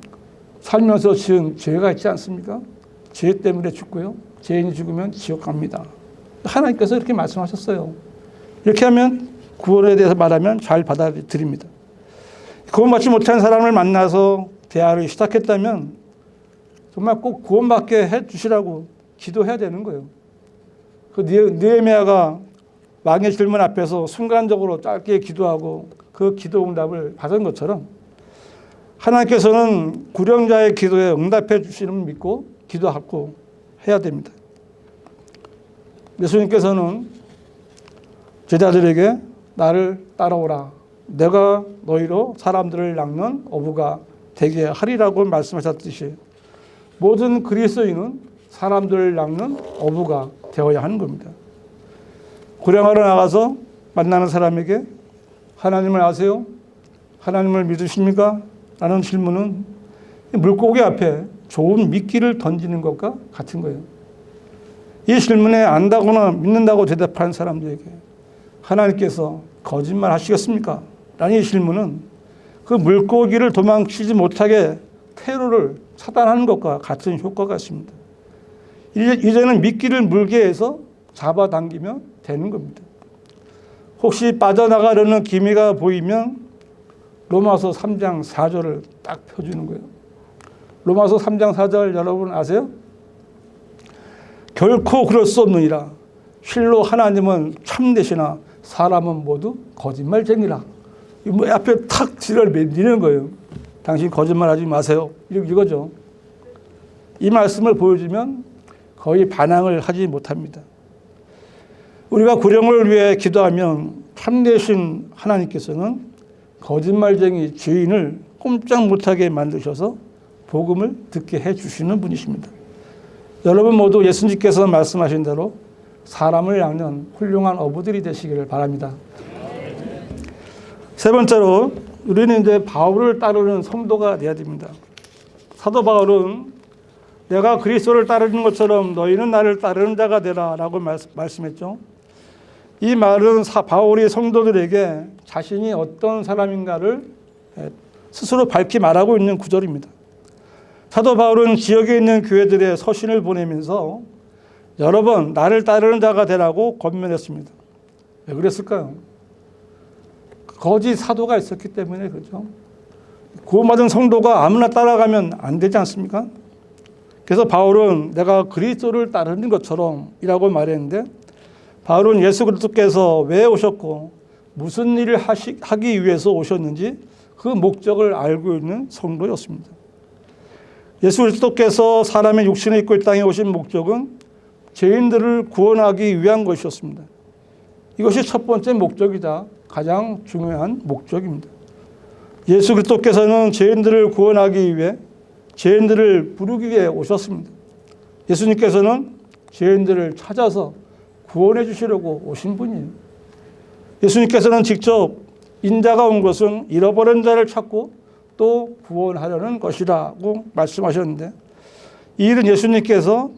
살면서 지은 죄가 있지 않습니까? 죄 때문에 죽고요. 죄인이 죽으면 지옥 갑니다. 하나님께서 이렇게 말씀하셨어요. 이렇게 하면 구원에 대해서 말하면 잘 받아들입니다. 구원받지 못한 사람을 만나서 대화를 시작했다면 정말 꼭 구원받게 해주시라고 기도해야 되는 거예요. 그 느헤미야가 왕의 질문 앞에서 순간적으로 짧게 기도하고 그 그 기도 응답을 받은 것처럼 하나님께서는 구령자의 기도에 응답해 주시는 믿고 기도하고 해야 됩니다. 예수님께서는 제자들에게 나를 따라오라. 내가 너희로 사람들을 낚는 어부가 되게 하리라고 말씀하셨듯이 모든 그리스도인은 사람들을 낚는 어부가 되어야 하는 겁니다. 구령하러 나가서 만나는 사람에게 하나님을 아세요? 하나님을 믿으십니까? 라는 질문은 물고기 앞에 좋은 미끼를 던지는 것과 같은 거예요. 이 질문에 안다거나 믿는다고 대답하는 사람들에게 하나님께서 거짓말 하시겠습니까? 라는 이 질문은 그 물고기를 도망치지 못하게 퇴로를 차단하는 것과 같은 효과가 있습니다. 이제는 미끼를 물게 해서 잡아당기면 되는 겁니다. 혹시 빠져나가려는 기미가 보이면 로마서 3장 4절을 딱 펴주는 거예요. 로마서 3장 4절 여러분 아세요? 결코 그럴 수 없느니라. 실로 하나님은 참되시나 사람은 모두 거짓말쟁이라. 앞에 탁 지를 매기는 거예요. 당신 거짓말하지 마세요. 이거죠. 이 말씀을 보여주면 거의 반항을 하지 못합니다. 우리가 구령을 위해 기도하면 참되신 하나님께서는 거짓말쟁이 죄인을 꼼짝 못하게 만드셔서 복음을 듣게 해주시는 분이십니다. 여러분 모두 예수님께서 말씀하신 대로 사람을 낚는 훌륭한 어부들이 되시기를 바랍니다. 세 번째로 우리는 이제 바울을 따르는 성도가 되어야 됩니다. 사도 바울은 내가 그리스도를 따르는 것처럼 너희는 나를 따르는 자가 되라 라고 말씀했죠. 이 말은 바울이 성도들에게 자신이 어떤 사람인가를 스스로 밝히 말하고 있는 구절입니다. 사도 바울은 지역에 있는 교회들의 서신을 보내면서 여러 번 나를 따르는 자가 되라고 권면했습니다. 왜 그랬을까요? 거짓 사도가 있었기 때문에 그렇죠. 구원받은 성도가 아무나 따라가면 안 되지 않습니까? 그래서 바울은 내가 그리스도를 따르는 것처럼 이라고 말했는데 바울은 예수 그리스도께서 왜 오셨고 무슨 일을 하기 위해서 오셨는지 그 목적을 알고 있는 성도였습니다. 예수 그리스도께서 사람의 육신을 입고 이 땅에 오신 목적은 죄인들을 구원하기 위한 것이었습니다. 이것이 첫 번째 목적이자 가장 중요한 목적입니다. 예수 그리스도께서는 죄인들을 구원하기 위해 죄인들을 부르기 위해 오셨습니다. 예수님께서는 죄인들을 찾아서 구원해 주시려고 오신 분이에요. 예수님께서는 직접 인자가 온 것은 잃어버린 자를 찾고 또 구원하려는 것이라고 말씀하셨는데 이 일은 예수님께서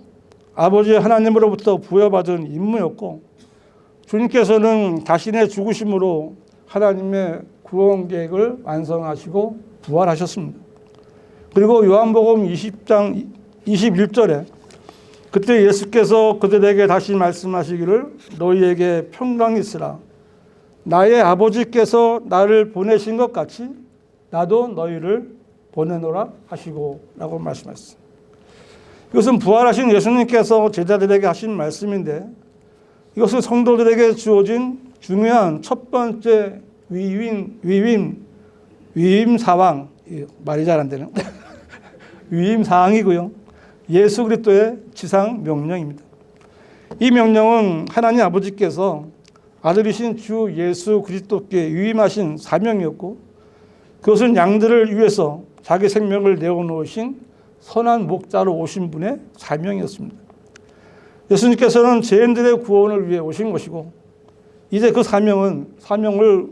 아버지 하나님으로부터 부여받은 임무였고 주님께서는 자신의 죽으심으로 하나님의 구원 계획을 완성하시고 부활하셨습니다. 그리고 요한복음 20장 21절에 그때 예수께서 그들에게 다시 말씀하시기를 너희에게 평강이 있으라. 나의 아버지께서 나를 보내신 것 같이 나도 너희를 보내노라 하시고 라고 말씀하셨습니다. 이것은 부활하신 예수님께서 제자들에게 하신 말씀인데 이것은 성도들에게 주어진 중요한 첫 번째 위임 사항, 말이 잘 안 되네요. 위임 사항이고요. 예수 그리스도의 지상 명령입니다. 이 명령은 하나님 아버지께서 아들이신 주 예수 그리스도께 위임하신 사명이었고 그것은 양들을 위해서 자기 생명을 내어놓으신 선한 목자로 오신 분의 사명이었습니다. 예수님께서는 죄인들의 구원을 위해 오신 것이고 이제 그 사명을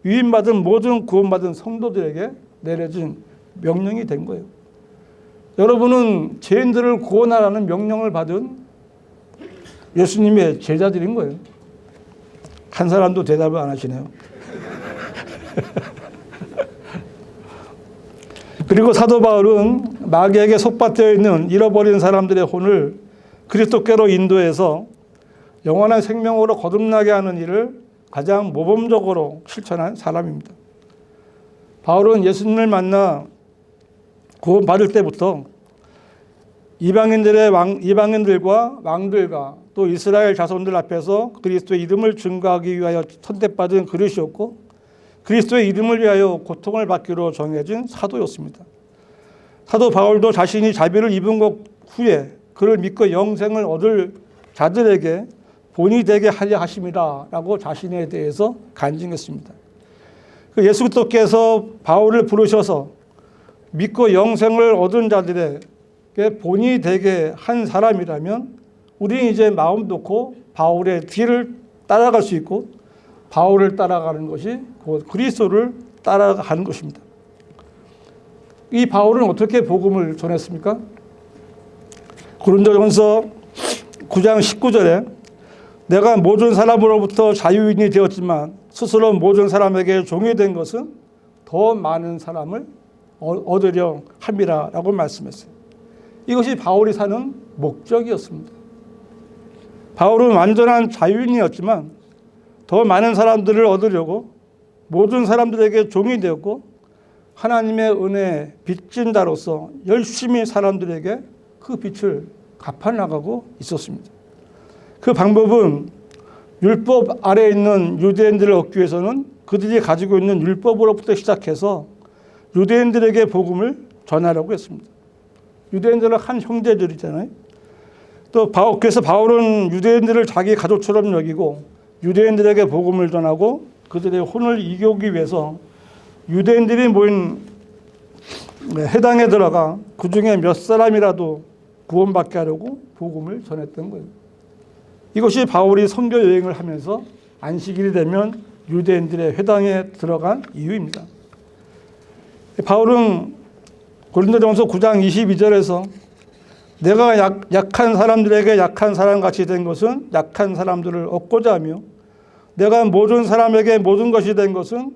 위임받은 모든 구원받은 성도들에게 내려진 명령이 된 거예요. 여러분은 죄인들을 구원하라는 명령을 받은 예수님의 제자들인 거예요. 한 사람도 대답을 안 하시네요. 그리고 사도 바울은 마귀에게 속박되어 있는 잃어버린 사람들의 혼을 그리스도께로 인도해서 영원한 생명으로 거듭나게 하는 일을 가장 모범적으로 실천한 사람입니다. 바울은 예수님을 만나 구원받을 때부터 이방인들과 왕들과 또 이스라엘 자손들 앞에서 그리스도의 이름을 증거하기 위하여 선택받은 그릇이었고 그리스도의 이름을 위하여 고통을 받기로 정해진 사도였습니다. 사도 바울도 자신이 자비를 입은 것 후에 그를 믿고 영생을 얻을 자들에게 본이 되게 하려 하심이라 라고 자신에 대해서 간증했습니다. 예수 그리스도께서 바울을 부르셔서 믿고 영생을 얻은 자들에게 본이 되게 한 사람이라면 우리는 이제 마음 놓고 바울의 뒤를 따라갈 수 있고 바울을 따라가는 것이 곧 그리스도를 따라가는 것입니다. 이 바울은 어떻게 복음을 전했습니까? 고린도전서 9장 19절에 내가 모든 사람으로부터 자유인이 되었지만 스스로 모든 사람에게 종이 된 것은 더 많은 사람을 얻으려 함이라 라고 말씀했어요. 이것이 바울이 사는 목적이었습니다. 바울은 완전한 자유인이었지만 더 많은 사람들을 얻으려고 모든 사람들에게 종이 되었고 하나님의 은혜에 빚진 자로서 열심히 사람들에게 그 빚을 갚아나가고 있었습니다. 그 방법은 율법 아래에 있는 유대인들을 얻기 위해서는 그들이 가지고 있는 율법으로부터 시작해서 유대인들에게 복음을 전하려고 했습니다. 유대인들은 한 형제들이잖아요. 또 그래서 바울은 유대인들을 자기 가족처럼 여기고 유대인들에게 복음을 전하고 그들의 혼을 이기기 위해서 유대인들이 모인 회당에 들어가 그 중에 몇 사람이라도 구원받게 하려고 복음을 전했던 거예요. 이것이 바울이 선교 여행을 하면서 안식일이 되면 유대인들의 회당에 들어간 이유입니다. 바울은 고린도전서 9장 22절에서 내가 약한 사람들에게 약한 사람같이 된 것은 약한 사람들을 얻고자 하며 내가 모든 사람에게 모든 것이 된 것은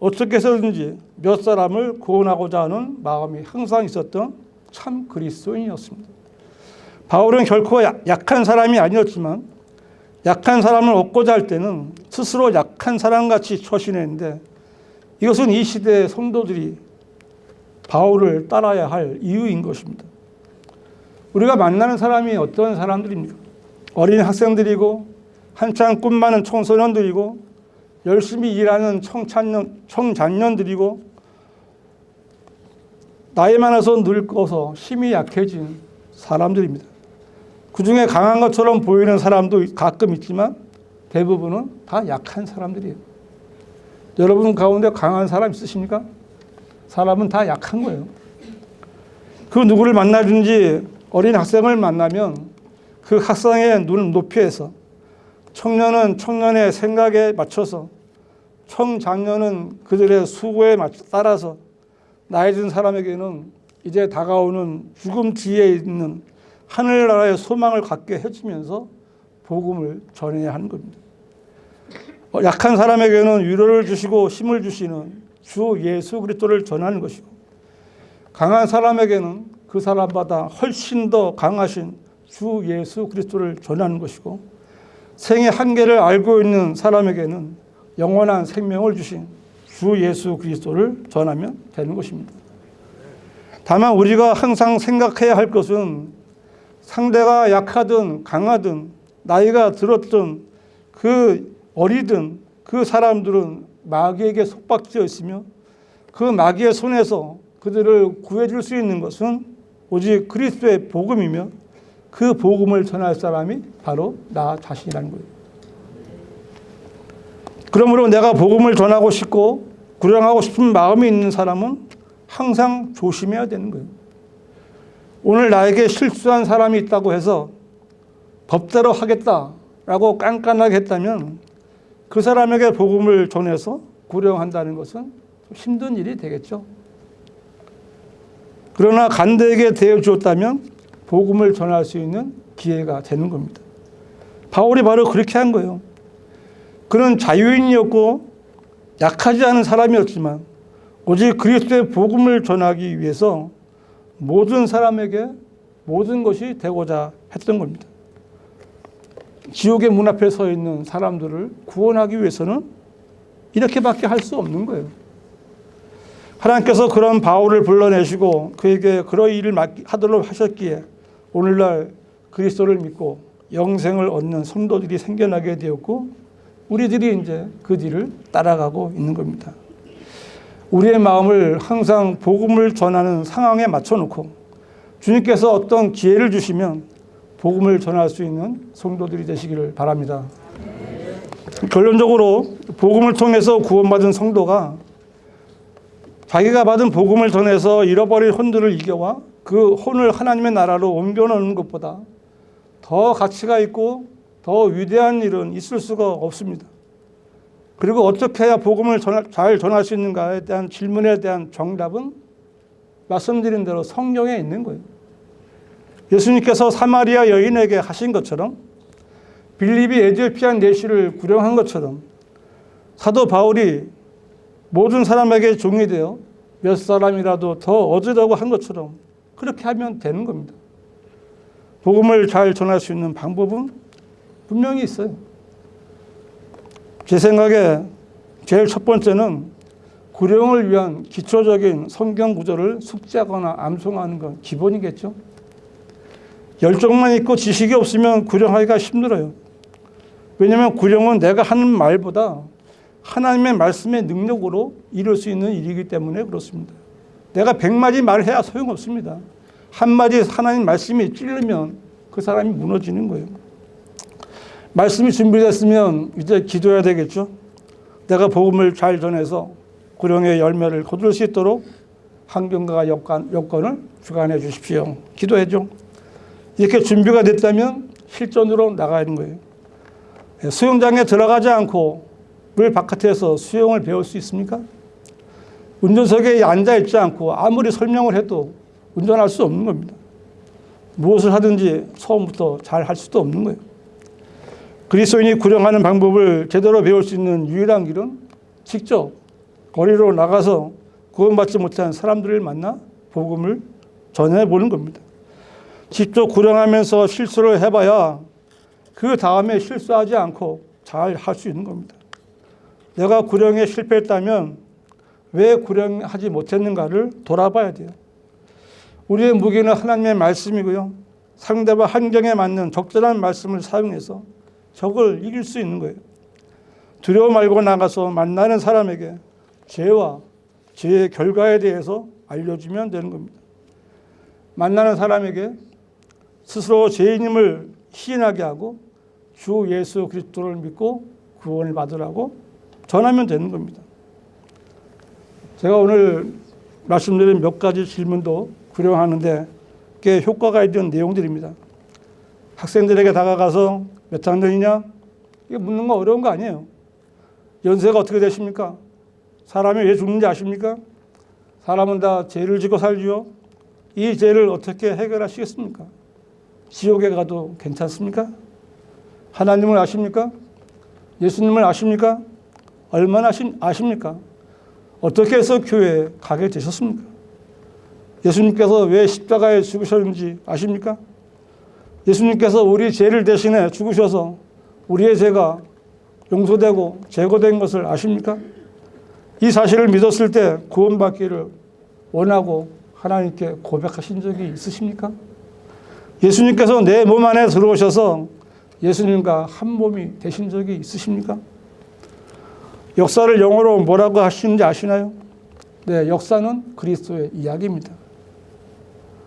어떻게 해서든지 몇 사람을 구원하고자 하는 마음이 항상 있었던 참 그리스도인이었습니다. 바울은 결코 약한 사람이 아니었지만 약한 사람을 얻고자 할 때는 스스로 약한 사람같이 처신했는데 이것은 이 시대의 성도들이 바울을 따라야 할 이유인 것입니다. 우리가 만나는 사람이 어떤 사람들입니까? 어린 학생들이고 한창 꿈 많은 청소년들이고 열심히 일하는 청장년들이고 나이 많아서 늙어서 힘이 약해진 사람들입니다. 그 중에 강한 것처럼 보이는 사람도 가끔 있지만 대부분은 다 약한 사람들이에요. 여러분 가운데 강한 사람 있으십니까? 사람은 다 약한 거예요. 그 누구를 만나든지 어린 학생을 만나면 그 학생의 눈 높이에서 청년은 청년의 생각에 맞춰서 청장년은 그들의 수고에 따라서 나이 든 사람에게는 이제 다가오는 죽음 뒤에 있는 하늘나라의 소망을 갖게 해주면서 복음을 전해야 하는 겁니다. 약한 사람에게는 위로를 주시고 힘을 주시는 주 예수 그리스도를 전하는 것이고 강한 사람에게는 그 사람보다 훨씬 더 강하신 주 예수 그리스도를 전하는 것이고 생의 한계를 알고 있는 사람에게는 영원한 생명을 주신 주 예수 그리스도를 전하면 되는 것입니다. 다만 우리가 항상 생각해야 할 것은 상대가 약하든 강하든 나이가 들었든 그 어리든 그 사람들은 마귀에게 속박되어 있으며 그 마귀의 손에서 그들을 구해줄 수 있는 것은 오직 그리스도의 복음이며 그 복음을 전할 사람이 바로 나 자신이라는 거예요. 그러므로 내가 복음을 전하고 싶고 구령하고 싶은 마음이 있는 사람은 항상 조심해야 되는 거예요. 오늘 나에게 실수한 사람이 있다고 해서 법대로 하겠다라고 깐깐하게 했다면 그 사람에게 복음을 전해서 구령한다는 것은 힘든 일이 되겠죠. 그러나 간대에게 대해 주었다면 복음을 전할 수 있는 기회가 되는 겁니다. 바울이 바로 그렇게 한 거예요. 그는 자유인이었고 약하지 않은 사람이었지만 오직 그리스도의 복음을 전하기 위해서 모든 사람에게 모든 것이 되고자 했던 겁니다. 지옥의 문 앞에 서 있는 사람들을 구원하기 위해서는 이렇게밖에 할 수 없는 거예요. 하나님께서 그런 바울을 불러내시고 그에게 그런 일을 하도록 하셨기에 오늘날 그리스도를 믿고 영생을 얻는 성도들이 생겨나게 되었고 우리들이 이제 그 뒤를 따라가고 있는 겁니다. 우리의 마음을 항상 복음을 전하는 상황에 맞춰놓고 주님께서 어떤 기회를 주시면 복음을 전할 수 있는 성도들이 되시기를 바랍니다. 결론적으로 복음을 통해서 구원받은 성도가 자기가 받은 복음을 전해서 잃어버린 혼들을 이겨와 그 혼을 하나님의 나라로 옮겨놓는 것보다 더 가치가 있고 더 위대한 일은 있을 수가 없습니다. 그리고 어떻게 해야 복음을 잘 전할 수 있는가에 대한 질문에 대한 정답은 말씀드린 대로 성경에 있는 거예요. 예수님께서 사마리아 여인에게 하신 것처럼, 빌립이 에티오피아 내시를 구령한 것처럼, 사도 바울이 모든 사람에게 종이 되어 몇 사람이라도 더 얻으려고 한 것처럼 그렇게 하면 되는 겁니다. 복음을 잘 전할 수 있는 방법은 분명히 있어요. 제 생각에 제일 첫 번째는 구령을 위한 기초적인 성경 구절을 숙지하거나 암송하는 건 기본이겠죠. 열정만 있고 지식이 없으면 구령하기가 힘들어요. 왜냐하면 구령은 내가 하는 말보다 하나님의 말씀의 능력으로 이룰 수 있는 일이기 때문에 그렇습니다. 내가 100마디 말을 해야 소용없습니다. 한마디 하나님 말씀이 찔르면 그 사람이 무너지는 거예요. 말씀이 준비됐으면 이제 기도해야 되겠죠. 내가 복음을 잘 전해서 구령의 열매를 거둘 수 있도록 환경과 여건을 주관해 주십시오. 기도해줘. 이렇게 준비가 됐다면 실전으로 나가는 거예요. 수영장에 들어가지 않고 물 바깥에서 수영을 배울 수 있습니까? 운전석에 앉아있지 않고 아무리 설명을 해도 운전할 수 없는 겁니다. 무엇을 하든지 처음부터 잘 할 수도 없는 거예요. 그리스도인이 구령하는 방법을 제대로 배울 수 있는 유일한 길은 직접 거리로 나가서 구원받지 못한 사람들을 만나 복음을 전해보는 겁니다. 직접 구령하면서 실수를 해봐야 그 다음에 실수하지 않고 잘 할 수 있는 겁니다. 내가 구령에 실패했다면 왜 구령하지 못했는가를 돌아봐야 돼요. 우리의 무기는 하나님의 말씀이고요. 상대와 환경에 맞는 적절한 말씀을 사용해서 적을 이길 수 있는 거예요. 두려워 말고 나가서 만나는 사람에게 죄와 죄의 결과에 대해서 알려주면 되는 겁니다. 만나는 사람에게 스스로 죄인임을 시인하게 하고 주 예수 그리스도를 믿고 구원을 받으라고 전하면 되는 겁니다. 제가 오늘 말씀드린 몇 가지 질문도 구령하는데 꽤 효과가 있는 내용들입니다. 학생들에게 다가가서 몇 학년이냐? 이게 묻는 거 어려운 거 아니에요. 연세가 어떻게 되십니까? 사람이 왜 죽는지 아십니까? 사람은 다 죄를 지고 살지요. 이 죄를 어떻게 해결하시겠습니까? 지옥에 가도 괜찮습니까? 하나님을 아십니까? 예수님을 아십니까? 얼마나 아십니까? 어떻게 해서 교회에 가게 되셨습니까? 예수님께서 왜 십자가에 죽으셨는지 아십니까? 예수님께서 우리 죄를 대신해 죽으셔서 우리의 죄가 용서되고 제거된 것을 아십니까? 이 사실을 믿었을 때 구원받기를 원하고 하나님께 고백하신 적이 있으십니까? 예수님께서 내 몸 안에 들어오셔서 예수님과 한 몸이 되신 적이 있으십니까? 역사를 영어로 뭐라고 하시는지 아시나요? 네, 역사는 그리스도의 이야기입니다.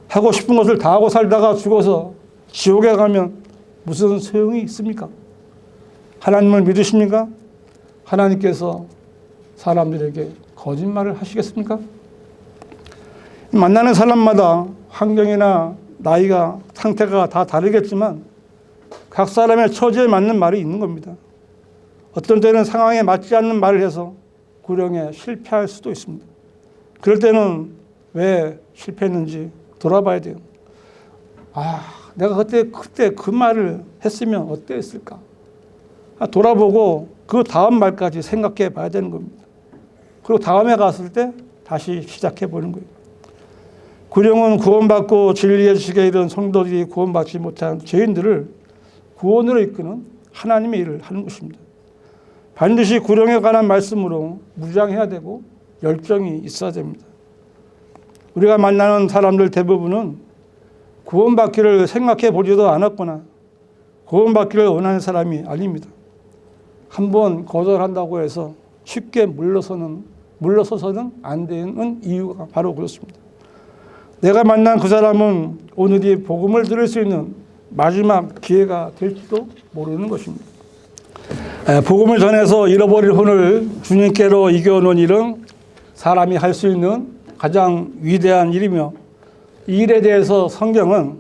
하고 싶은 것을 다 하고 살다가 죽어서 지옥에 가면 무슨 소용이 있습니까? 하나님을 믿으십니까? 하나님께서 사람들에게 거짓말을 하시겠습니까? 만나는 사람마다 환경이나 나이가 상태가 다 다르겠지만 각 사람의 처지에 맞는 말이 있는 겁니다. 어떤 때는 상황에 맞지 않는 말을 해서 구령에 실패할 수도 있습니다. 그럴 때는 왜 실패했는지 돌아봐야 돼요. 내가 그때 그 말을 했으면 어땠을까? 돌아보고 그 다음 말까지 생각해 봐야 되는 겁니다. 그리고 다음에 갔을 때 다시 시작해 보는 거예요. 구령은 구원받고 진리의 지식에 이른 성도들이 구원받지 못한 죄인들을 구원으로 이끄는 하나님의 일을 하는 것입니다. 반드시 구령에 관한 말씀으로 무장해야 되고 열정이 있어야 됩니다. 우리가 만나는 사람들 대부분은 구원받기를 생각해 보지도 않았거나 구원받기를 원하는 사람이 아닙니다. 한번 거절한다고 해서 쉽게 물러서는 물러서서는 안 되는 이유가 바로 그렇습니다. 내가 만난 그 사람은 오늘이 복음을 들을 수 있는 마지막 기회가 될지도 모르는 것입니다. 복음을 전해서 잃어버릴 혼을 주님께로 이겨오는 일은 사람이 할 수 있는 가장 위대한 일이며, 이 일에 대해서 성경은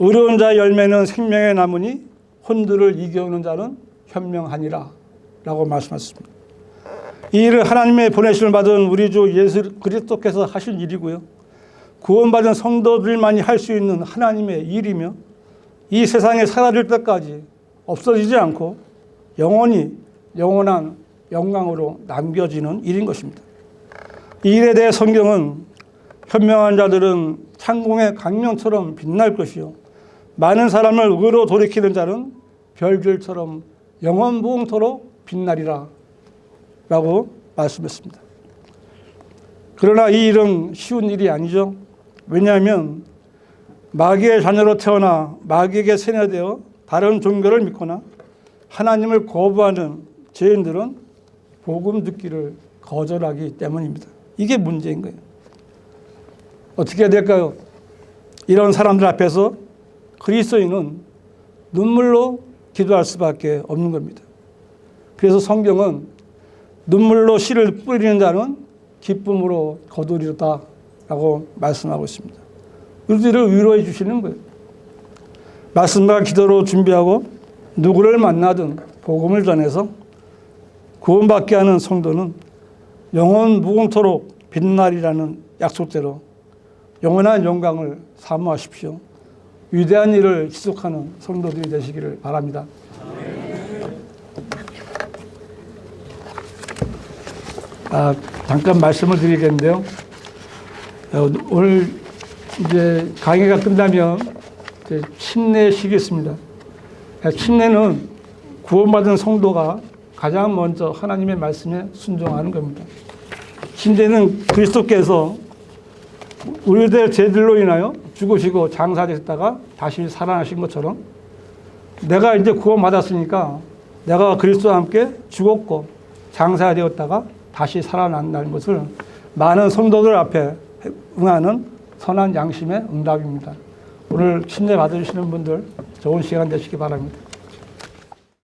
의로운 자의 열매는 생명에 남으니 혼들을 이겨오는 자는 현명하니라 라고 말씀하셨습니다. 이 일을 하나님의 보내심을 받은 우리 주 예수 그리스도께서 하신 일이고요, 구원받은 성도들만이 할 수 있는 하나님의 일이며, 이 세상에 사라질 때까지 없어지지 않고 영원히 영원한 영광으로 남겨지는 일인 것입니다. 이 일에 대해 성경은 현명한 자들은 창공의 강명처럼 빛날 것이요, 많은 사람을 의로 돌이키는 자는 별들처럼 영원무궁토록 빛나리라 라고 말씀했습니다. 그러나 이 일은 쉬운 일이 아니죠. 왜냐하면 마귀의 자녀로 태어나 마귀에게 세뇌되어 다른 종교를 믿거나 하나님을 거부하는 죄인들은 복음 듣기를 거절하기 때문입니다. 이게 문제인 거예요. 어떻게 해야 될까요? 이런 사람들 앞에서 그리스도인은 눈물로 기도할 수밖에 없는 겁니다. 그래서 성경은 눈물로 씨를 뿌리는 자는 기쁨으로 거두리로다 라고 말씀하고 있습니다. 우리들을 위로해 주시는 거예요. 말씀과 기도로 준비하고 누구를 만나든 복음을 전해서 구원받게 하는 성도는 영원 무궁토록 빛나리라는 약속대로 영원한 영광을 사모하십시오. 위대한 일을 지속하는 성도들이 되시기를 바랍니다. 잠깐 말씀을 드리겠는데요. 오늘 이제 강의가 끝나면 침례식이 있습니다. 침례는 구원받은 성도가 가장 먼저 하나님의 말씀에 순종하는 겁니다. 침례는 그리스도께서 우리들의 죄들로 인하여 죽으시고 장사되셨다가 다시 살아나신 것처럼, 내가 이제 구원받았으니까 내가 그리스도와 함께 죽었고 장사되었다가 다시 살아난다는 것을 많은 성도들 앞에 응하는 선한 양심의 응답입니다. 오늘 침례 받으시는 분들 좋은 시간 되시기 바랍니다.